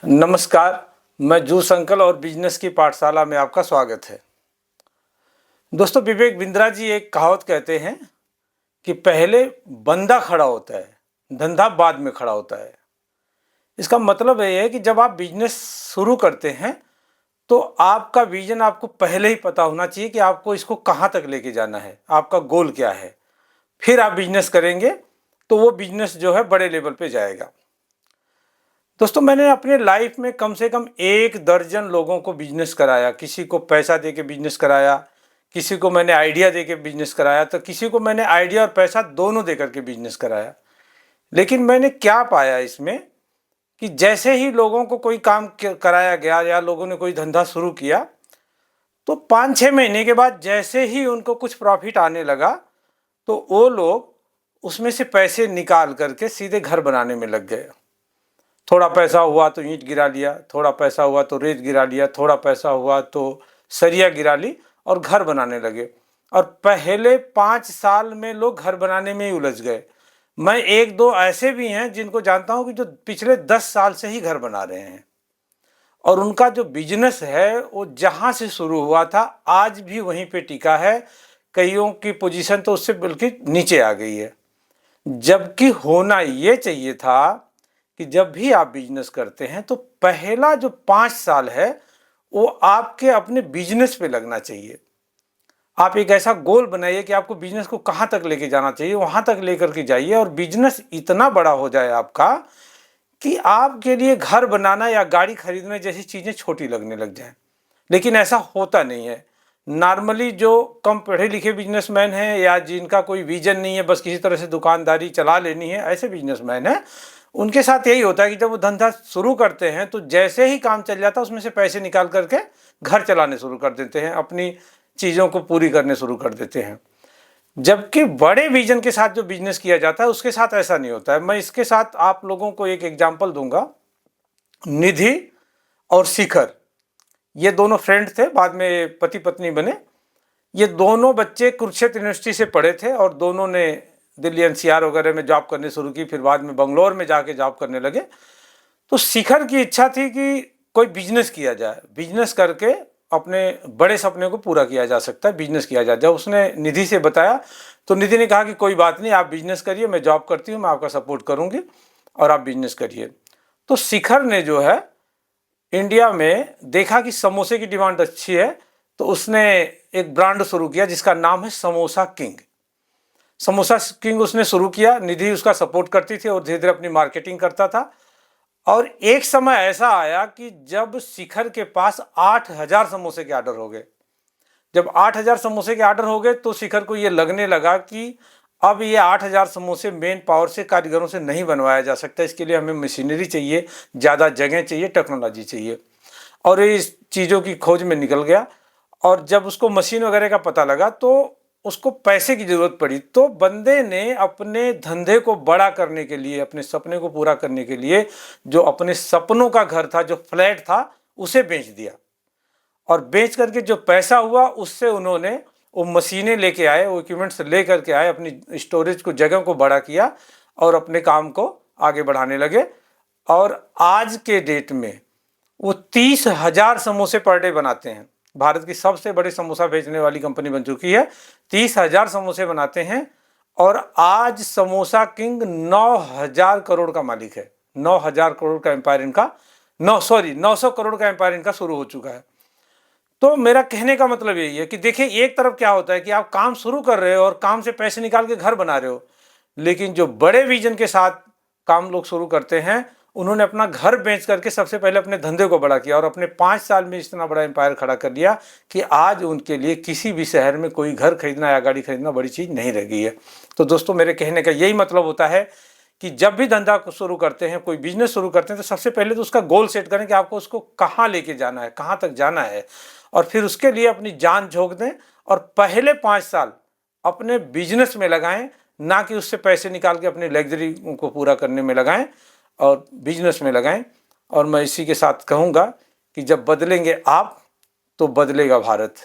नमस्कार, मैं juice uncle और बिजनेस की पाठशाला में आपका स्वागत है। दोस्तों, विवेक बिंद्रा जी एक कहावत कहते हैं कि पहले बंदा खड़ा होता है, धंधा बाद में खड़ा होता है। इसका मतलब ये है कि जब आप बिजनेस शुरू करते हैं तो आपका विजन आपको पहले ही पता होना चाहिए कि आपको इसको कहाँ तक लेके जाना है, आपका गोल क्या है। फिर आप बिजनेस करेंगे तो वो बिजनेस जो है बड़े लेवल पे जाएगा। दोस्तों, मैंने अपने लाइफ में कम से कम 1 दर्जन लोगों को बिजनेस कराया। किसी को पैसा दे के बिजनेस कराया, किसी को मैंने आइडिया दे के बिजनेस कराया, तो किसी को मैंने आइडिया और पैसा दोनों दे करके बिजनेस कराया। लेकिन मैंने क्या पाया इसमें कि जैसे ही लोगों को कोई काम कराया गया या लोगों ने कोई धंधा शुरू किया, तो 5-6 महीने के बाद जैसे ही उनको कुछ प्रॉफिट आने लगा तो वो लोग उसमें से पैसे निकाल करके सीधे घर बनाने में लग गए। थोड़ा पैसा हुआ तो ईंट गिरा लिया, थोड़ा पैसा हुआ तो रेत गिरा लिया, थोड़ा पैसा हुआ तो सरिया गिरा ली और घर बनाने लगे। और पहले 5 साल में लोग घर बनाने में ही उलझ गए। मैं 1-2 ऐसे भी हैं जिनको जानता हूं कि जो पिछले 10 साल से ही घर बना रहे हैं और उनका जो बिजनेस है वो जहां से शुरू हुआ था आज भी वहीं पे टिका है। कईयों की पोजीशन तो उससे बिल्कुल नीचे आ गई है। जबकि होना ये चाहिए था कि जब भी आप बिजनेस करते हैं तो पहला जो 5 साल है वो आपके अपने बिजनेस पे लगना चाहिए। आप एक ऐसा गोल बनाइए कि आपको बिजनेस को कहाँ तक लेके जाना चाहिए, वहाँ तक लेकर के जाइए और बिजनेस इतना बड़ा हो जाए आपका कि आपके लिए घर बनाना या गाड़ी खरीदना जैसी चीज़ें छोटी लगने लग जाएं। लेकिन ऐसा होता नहीं है। नॉर्मली जो कम पढ़े लिखे बिजनेसमैन हैं या जिनका कोई विजन नहीं है, बस किसी तरह से दुकानदारी चला लेनी है, ऐसे बिजनेसमैन हैं, उनके साथ यही होता है कि जब वो धंधा शुरू करते हैं तो जैसे ही काम चल जाता है उसमें से पैसे निकाल करके घर चलाने शुरू कर देते हैं, अपनी चीज़ों को पूरी करने शुरू कर देते हैं। जबकि बड़े विजन के साथ जो बिजनेस किया जाता है उसके साथ ऐसा नहीं होता है। मैं इसके साथ आप लोगों को एक एग्जाम्पल दूंगा। निधि और शिखर, ये दोनों फ्रेंड थे, बाद में पति पत्नी बने। ये दोनों बच्चे कुरुक्षेत्र यूनिवर्सिटी से पढ़े थे और दोनों ने दिल्ली एनसीआर वगैरह में जॉब करनी शुरू की, फिर बाद में बंगलोर में जाके जॉब करने लगे। तो शिखर की इच्छा थी कि कोई बिजनेस किया जाए, बिजनेस करके अपने बड़े सपने को पूरा किया जा सकता है, बिजनेस किया जाए। जब उसने निधि से बताया तो निधि ने कहा कि कोई बात नहीं, आप बिजनेस करिए, मैं जॉब करती हूँ, मैं आपका सपोर्ट करूँगी और आप बिजनेस करिए। तो शिखर ने जो है इंडिया में देखा कि समोसे की डिमांड अच्छी है, तो उसने एक ब्रांड शुरू किया जिसका नाम है समोसा किंग। समोसा किंग उसने शुरू किया, निधि उसका सपोर्ट करती थी और धीरे धीरे अपनी मार्केटिंग करता था। और एक समय ऐसा आया कि जब शिखर के पास 8,000 समोसे के ऑर्डर हो गए। जब 8,000 समोसे के ऑर्डर हो गए तो शिखर को ये लगने लगा कि अब ये 8,000 समोसे मेन पावर से, कारीगरों से नहीं बनवाया जा सकता। इसके लिए हमें मशीनरी चाहिए, ज़्यादा जगह चाहिए, टेक्नोलॉजी चाहिए। और इस चीज़ों की खोज में निकल गया। और जब उसको मशीन वगैरह का पता लगा तो उसको पैसे की ज़रूरत पड़ी। तो बंदे ने अपने धंधे को बड़ा करने के लिए, अपने सपने को पूरा करने के लिए, जो अपने सपनों का घर था, जो फ्लैट था, उसे बेच दिया। और बेच करके जो पैसा हुआ उससे उन्होंने वो मशीनें लेके आए, वो इक्विपमेंट्स ले करके आए, अपनी स्टोरेज को, जगह को बड़ा किया और अपने काम को आगे बढ़ाने लगे। और आज के डेट में वो 30,000 समोसे पर डे बनाते हैं। भारत की सबसे बड़ी समोसा बेचने वाली कंपनी बन चुकी है। 30,000 समोसे बनाते हैं और आज समोसा किंग 9,000 करोड़ का मालिक है। 9,000 करोड़ का एम्पायर इनका, 900 करोड़ का एम्पायर इनका शुरू हो चुका है। तो मेरा कहने का मतलब यही है कि देखिए, एक तरफ क्या होता है कि आप काम शुरू कर रहे हो और काम से पैसे निकाल के घर बना रहे हो, लेकिन जो बड़े विजन के साथ काम लोग शुरू करते हैं उन्होंने अपना घर बेच करके सबसे पहले अपने धंधे को बड़ा किया और अपने 5 साल में इतना बड़ा एम्पायर खड़ा कर लिया कि आज उनके लिए किसी भी शहर में कोई घर खरीदना या गाड़ी खरीदना बड़ी चीज़ नहीं रह गई है। तो दोस्तों, मेरे कहने का यही मतलब होता है कि जब भी धंधा को शुरू करते हैं, कोई बिजनेस शुरू करते हैं, तो सबसे पहले तो उसका गोल सेट करें कि आपको उसको कहाँ लेके जाना है, कहाँ तक जाना है, और फिर उसके लिए अपनी जान झोंक दें और पहले 5 साल अपने बिजनेस में लगाएं, ना कि उससे पैसे निकाल के अपनी लग्जरी को पूरा करने में लगाएं और बिजनेस में लगाएं। और मैं इसी के साथ कहूँगा कि जब बदलेंगे आप तो बदलेगा भारत।